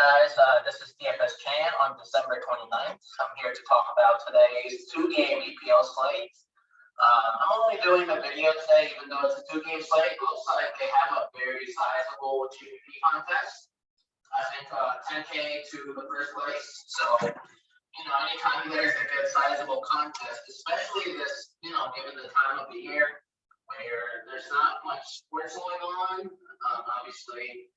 Guys, this is DFS Chan on December 29th. I'm here to talk about today's two-game EPL slate. I'm only doing a video today, even though it's a two-game slate. It looks like they have a very sizable GPP contest. I think 10K to the first place. So, anytime there's a good sizable contest, especially this, given the time of the year where there's not much sports going on, obviously.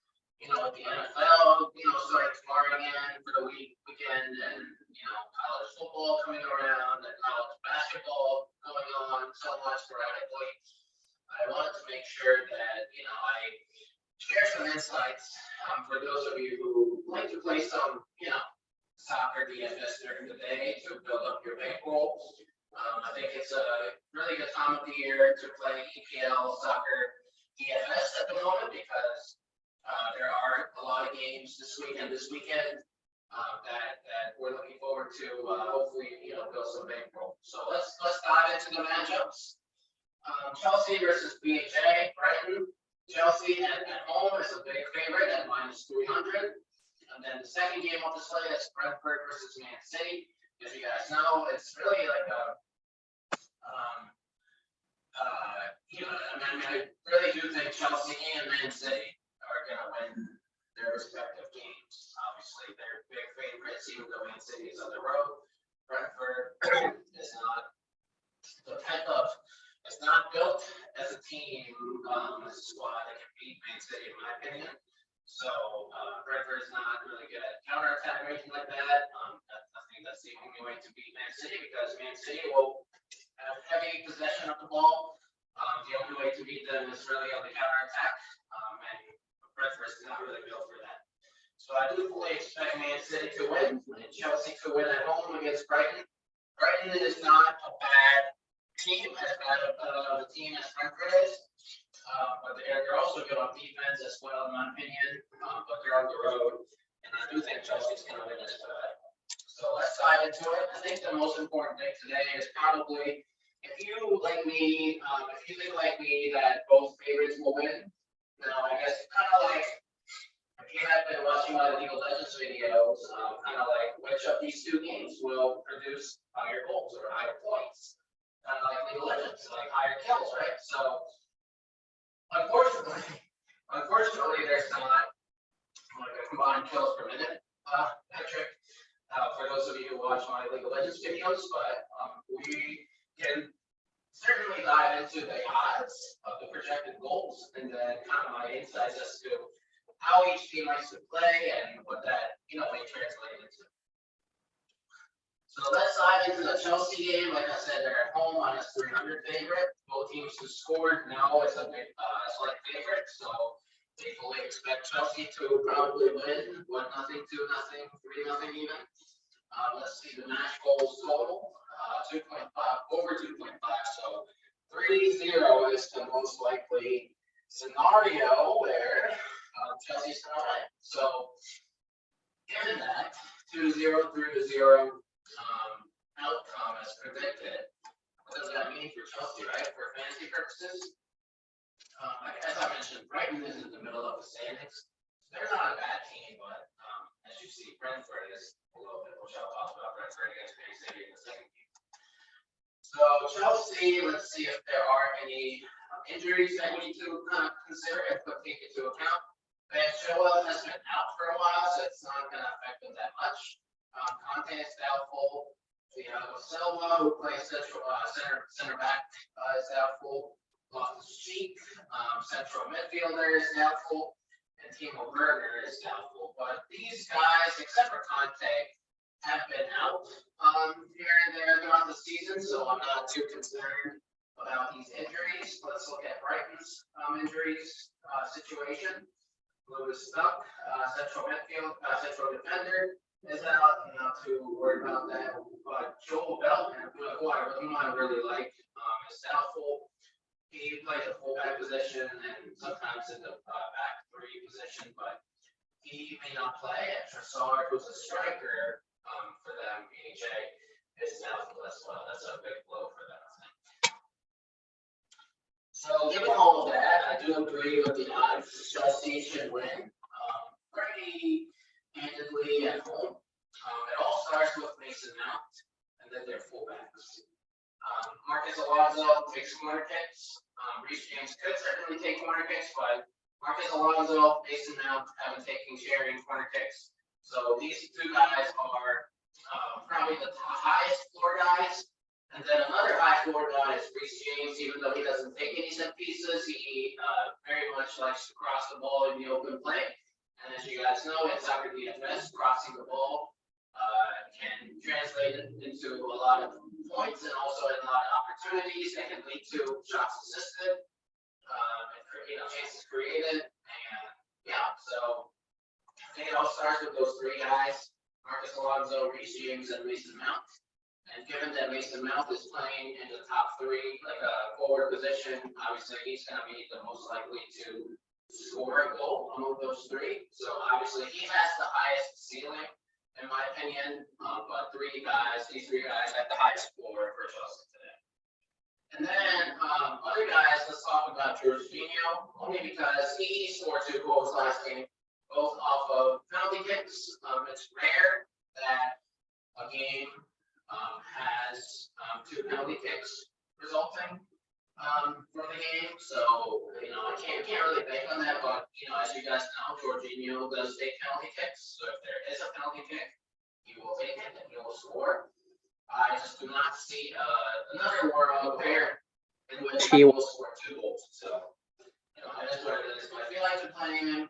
With the NFL, starting tomorrow again for the weekend, and college football coming around, and college basketball going on so much sporadically. I wanted to make sure that I share some insights for those of you who like to play some soccer DFS during the day to build up your bankroll. I think it's a really good time of the year to play EPL Soccer DFS at the moment because there are a lot of games this week and this weekend that we're looking forward to. Hopefully, build some bankroll. So let's dive into the matchups. Chelsea versus BHA, Brighton. Chelsea at home is a big favorite at -300. And then the second game on the slate is Brentford versus Man City. As you guys know, it's really like I really do think Chelsea and Man City are going to win their respective games. Obviously, they're big favorites, even though Man City is on the road. Brentford is not the type of, it's not built as a team, as a squad that can beat Man City, in my opinion. So, Brentford is not really good at counterattack or anything like that. I think that's the only way to beat Man City because Man City will have heavy possession of the ball. The only way to beat them is really on the counterattack. And Brentford is not really built for that. So I do fully expect Man City to win and Chelsea to win at home against Brighton. Brighton is not a bad team, as bad of a team as Brentford is. But they're also good on defense as well, in my opinion. But they're on the road. And I do think Chelsea's going to win this fight. So let's dive into it. I think the most important thing today is probably if you like me, if you think like me that both favorites will win. Now, I guess kind of like if you have been watching my League of Legends videos, kind of like which of these two games will produce higher goals or higher points. Kind of like League of Legends, like higher kills, right? So, unfortunately, there's not like a combined kills per minute metric for those of you who watch my League of Legends videos, but we can certainly dive into the odds of the projected goals and then kind of my insights as to how each team likes to play and what that may translate into. So let's dive into the Chelsea game. Like I said, they're at home -300 favorite. Both teams who scored now is a big slight favorite. So they fully expect Chelsea to probably win 1-0, 2-0, 3-0 even. Let's see the match goals total. 2.5 over 2.5. So 3-0 is the most likely scenario where Chelsea's going to win. So given that 2-0, 3-0 outcome as predicted, what does that mean for Chelsea, right? For fantasy purposes, as I mentioned, Brighton is in the middle of the standings. They're not a bad team, but as you see, Brentford is a little bit, which I'll talk about Brentford against Man City in the second game. So Chelsea, let's see if there are any injuries that we need to consider and take into account. Ben Chilwell has been out for a while, so it's not going to affect them that much. Conte is doubtful. Thiago Silva, who plays center back, is doubtful. Loftus-Cheek, central midfielder, is doubtful. And Timo Werner is doubtful. But these guys, except for Conte, have been out here and there throughout the season, so I'm not too concerned about these injuries. Let's look at Brighton's injuries situation. Lewis stuck, central defender is out. I'm not too worried about that. But Joel Beltman, who I really like, is doubtful. He plays a fullback position and sometimes in the back three position, but he may not play. And Trossard, who's a striker for them, BHA, is doubtful as well. That's a big blow for them, I think. So, given all of that, I do agree with the odds. Chelsea should win. Pretty handily Alonso takes corner kicks. Reece James could certainly take corner kicks, but Marcus Alonso, Mason Mount haven't taken sharing corner kicks. So these two guys are probably the highest floor guys. And then another high floor guy is Reece James. Even though he doesn't take any set pieces, he very much likes to cross the ball in the open play. And as you guys know, in Soccer DFS, crossing the ball can translate into a lot of points and also in a lot of opportunities that can lead to shots assisted, and chances created. And yeah, so I think it all starts with those three guys: Marcus Alonso, Reece James, and Mason Mount. And given that Mason Mount is playing in the top three, like a forward position, obviously he's going to be the most likely to score a goal among those three. So obviously he has the highest ceiling, in my opinion. But these three guys have the highest floor for Chelsea today. And then other guys, let's talk about Jorginho, only because he scored 2 goals last game, both off of penalty kicks. It's rare that a game has 2 penalty kicks resulting from the game. So, I can't really bank on that, but, as you guys know, Jorginho does take penalty kicks. So if there is a penalty kick, he will take it and he will score. I just do not see another world where in which he will score 2 goals. So, that is what it is. But if you like to play him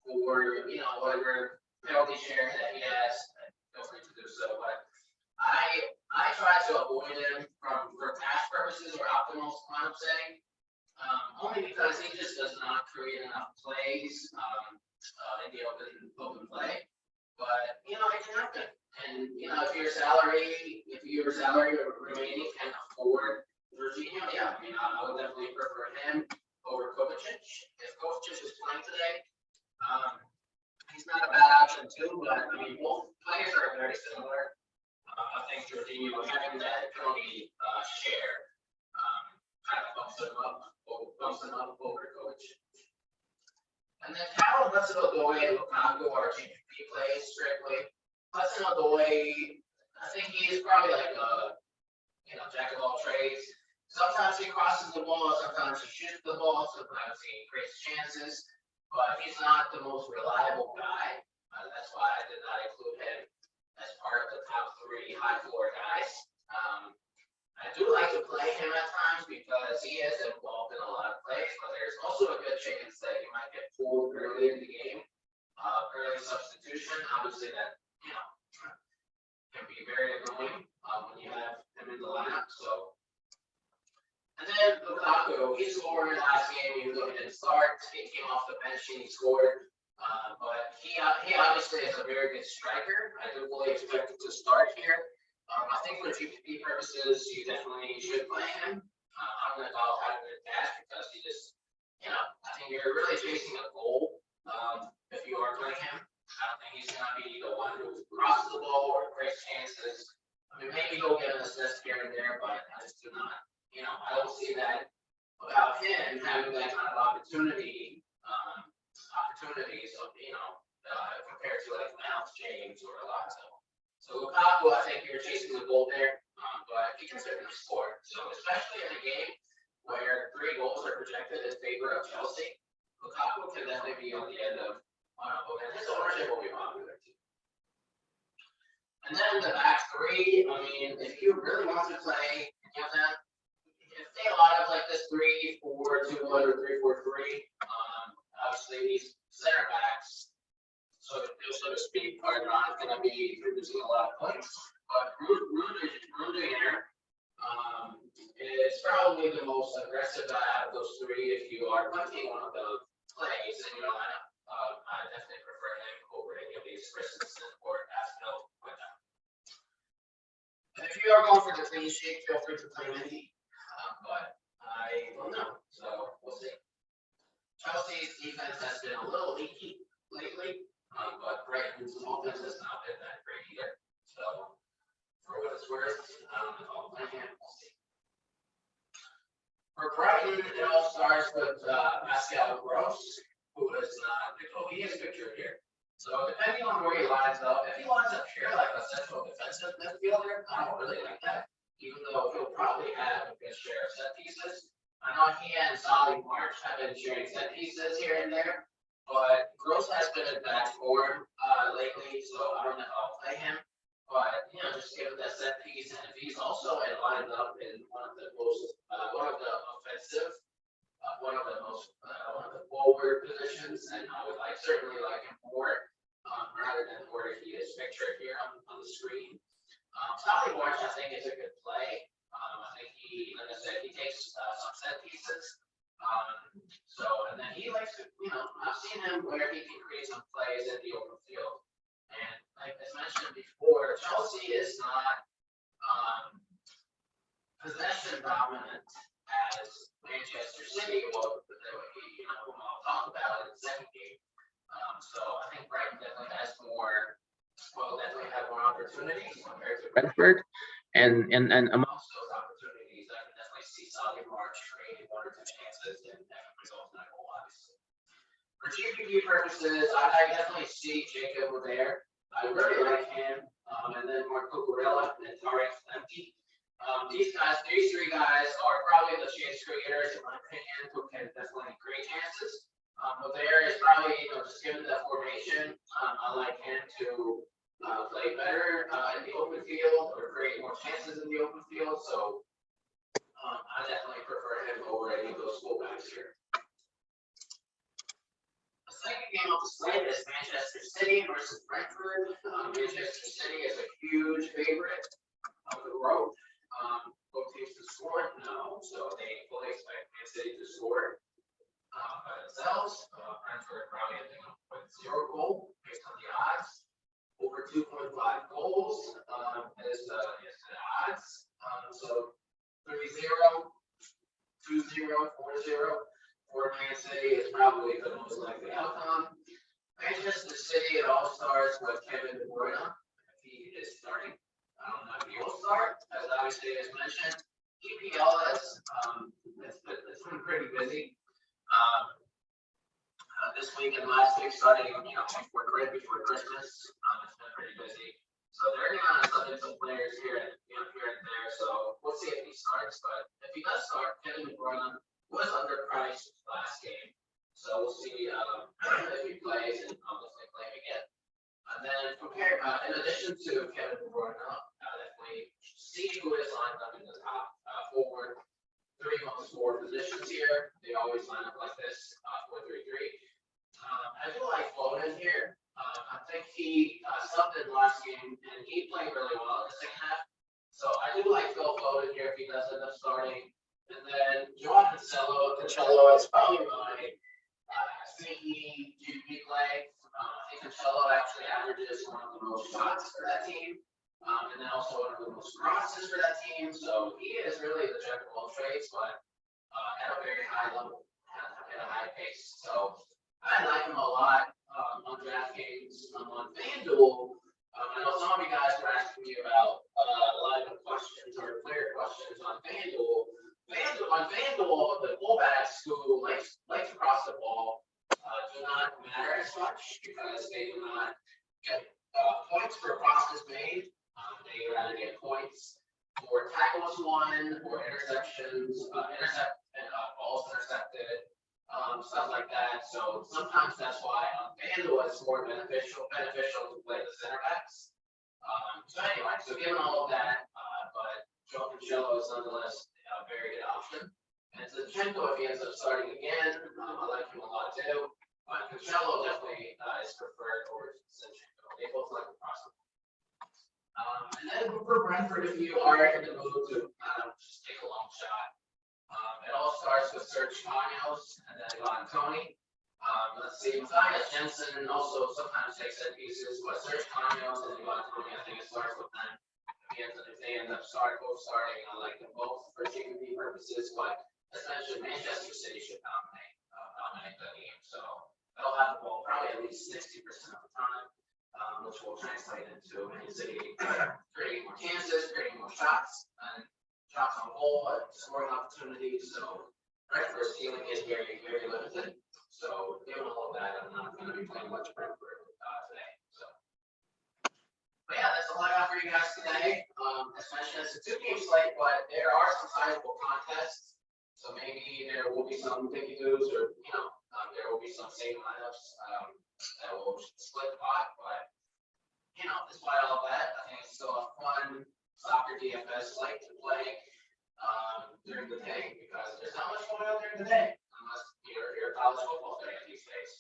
for, whatever penalty share that he has, feel free to do so. But I try to avoid him for cash purposes or optimal lineup setting, only because he just does not create enough plays in the open play. But it can happen. And if your salary remaining can afford Jorginho, yeah, I would definitely prefer him over Kovacic. If Kovacic is playing today, he's not a bad option too. But both players are very similar. I think Jorginho having that penalty share kind of bumps him up over Kovacic. And then Callum Hudson-Odoi and Lukaku are GPP plays strictly. Hudson-Odoi, I think he's probably like a jack of all trades. Sometimes he crosses the ball, sometimes he shoots the ball, sometimes he creates chances, but he's not the most reliable guy. That's why I did not include him as part of the top 3 high floor guys. I do like to play him at times because he is involved in a lot of plays, but there's also a good chance that he might get pulled early in the game. Early substitution, obviously that can be very annoying when you have him in the lineup. So, and then Lukaku, he scored last game, even though he didn't start. He came off the bench and he scored. But he obviously is a very good striker. I do fully expect him to start here. I think for GPP purposes, you definitely should play him. I don't know if I'll have him in cash because he just, I think you're really chasing a goal if you are playing him. I don't think he's going to be the one who crosses the ball or creates chances. Maybe he'll get an assist here and there, but I just do not, I don't see that about him having that kind of opportunities of, compared to like Mount, James, or Alonso. So Lukaku, I think you're chasing the goal there, but he can certainly score. So especially in a game where 3 goals are projected in favor of Chelsea, Lukaku can definitely be on the end of and his ownership will be popular too. And then the back 3, if you really want to play them, you can play a lot of like this 3-4-2-1 or 3-4-3. Obviously these center backs, so to speak, are not going to be producing a lot of points. But Rudiger is probably the most aggressive out of those 3 if you are punting one of the plays in your lineup. I definitely prefer him over any of these Christensen or Aspinall with them. And if you are going for the clean sheet, feel free to play Mendy. But I don't know. So we'll see. Chelsea's defense has been a little leaky lately. But Brighton's offense has not been that great either. So, for what it's worth, I'll play him. We'll see. For Brighton, it all starts with Pascal Gross, who is he is pictured here. So, depending on where he lines up, if he lines up here like a central defensive midfielder, I don't really like that. even though he'll probably have a good share of set pieces. I know he and Solly March have been sharing set pieces here and there, but Gross has been in bad form lately, so I don't know if I'll play him. But just give it that set piece, and if he's also lined up in one of the offensive, one of the forward positions, and I would certainly like him more rather than where he is pictured here on the screen. Solly March, I think, is a good play. I think like I said, he takes some set pieces. And then he likes to, I've seen him where he can create some plays in the open field. And like as mentioned before, Chelsea is not possession dominant as Manchester City, whom I'll talk about in the second game. So I think Brighton definitely has definitely have more opportunities compared to Brentford. And amongst those opportunities, I can definitely see Solly March creating one or two chances and result in a goal, obviously. For GPP purposes, I definitely see Jacob there. I really like him. And then Mark Cucurella and Tarek Empty. These three guys are probably the chance creators, in my opinion, who can definitely create chances. There is probably, just given the formation, I like him to play better in the open field or create more chances in the open field. So I definitely prefer him over any of those fullbacks here. The second game of the slate is Manchester City versus Brentford. Manchester City is a huge favorite of the road. Both teams to score? No. So they fully expect Man City to score by themselves. Brentford probably ending up with 0 goal based on the odds. Over 2.5 goals is the odds. So 3-0, 2-0, 4-0 for Man City is probably the most likely outcome. Manchester City, it all starts with Kevin De Bruyne. If he is starting, I don't know if he will start, as obviously as mentioned. EPL it's been pretty busy. This week and last week, starting before Christmas, it's been pretty busy. So they're going to submit some players here and there. So we'll see if he starts. But if he does start, Kevin De Bruyne was underpriced last game. So we'll see if he plays, and I'll definitely play him again. And then in addition to Kevin De Bruyne, definitely see who is lined up in the top forward. 3 most scored positions here. They always line up like this, 4-3-3. I do like Foden here. I think he subbed in last game, and he played really well in the second half. So I do like Phil Foden here if he does end up starting. And then Joao Cancelo is probably my sneaky GP play. I think Cancelo actually averages one of the most shots for that team. And then also one of the most crosses for that team. So he is really the jack of all trades, but at a very high level, at a high pace. So I like him a lot on DraftKings. On FanDuel, I know some of you guys were asking me about live questions or player questions on FanDuel. On FanDuel, the fullbacks who like to cross the ball do not matter as much because they do not get points for crosses made. They rather get points for tackles won, or interceptions, balls intercepted, stuff like that. So sometimes that's why on FanDuel it's more beneficial to play the center backs. So anyway, given all of that, but Joao Cancelo is nonetheless a very good option. And Zinchenko, if he ends up starting again, I like him a lot too. But Cancelo definitely is preferred over Zinchenko. They both like the process. And then for Brentford, if you are in the mood to just take a long shot, it all starts with Serge Conyos and then Ivan Toney. Let's see, Matthias Jensen also sometimes takes set pieces, but Serge Conyos and Ivan Toney, I think it starts with them. If they end up both starting, I like them both for GPP purposes, but essentially Manchester City should dominate the game. So they'll have the ball probably at least 60% of the time. Which will translate into Man City creating more chances, creating more shots, and shots on goal, and scoring opportunities. So Brentford's ceiling is very, very limited. So given all of that, I'm not going to be playing much Brentford today. So, but yeah, that's all I got for you guys today. as mentioned, it's a 2-game slate, but there are some sizable contests. So maybe there will be some picky twos, or there will be some same lineups that will split the pot. But despite all that, I think it's still a fun soccer DFS slate to play during the day, because there's not much going on during the day unless you're a college football fan these days.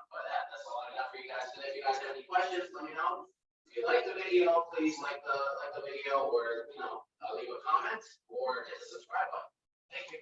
But that's all I got for you guys today. If you guys have any questions, let me know. If you like the video, please like the video, or leave a comment, or hit the subscribe button. Thank you.